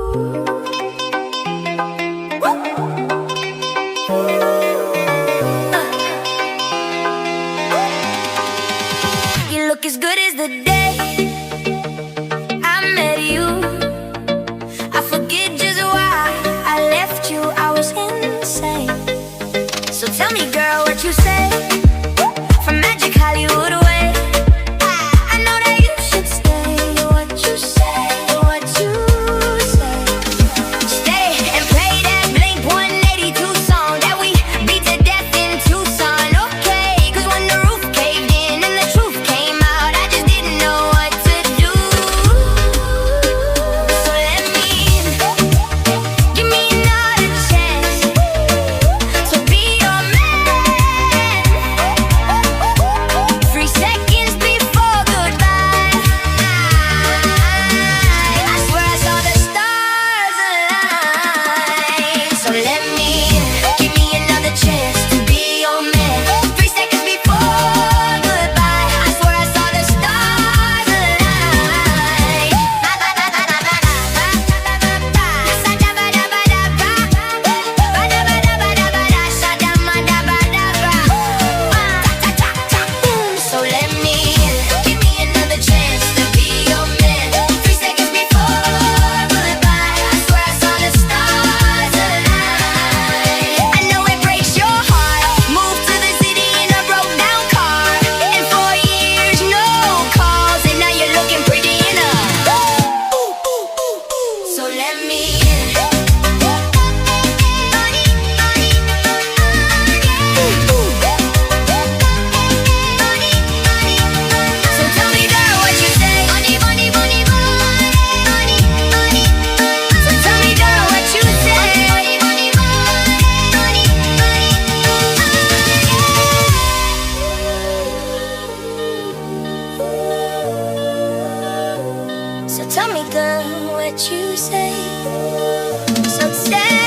You look as good as the day I met you. I forget just why I left you. I was insane. So tell me, girl, what you say from Magic Hollywood away. I know that you should stay. What you say, what you say. Stay and play that Blink 182 song that we beat to death in Tucson. Okay, 'cause when the roof caved in and the truth came out, I just didn't know what to do. So let me give me another chance to be your man. Free seconds before goodbye. I swear I saw the stars align. So let me give me another chance to be your man. 3 seconds before goodbye. I swear I saw the stars align. So let me give me another chance to be your man. 3 seconds before goodbye. I swear I saw the stars align. I know it breaks your heart. Moved to the city in a broke down car. And 4 years, no calls. And now you're looking pretty enough. So let me So tell me, girl, what you say. Money, money, money, money, money. So tell me, girl, what you say. Money, money, money, money. So tell me, girl, what you say. So say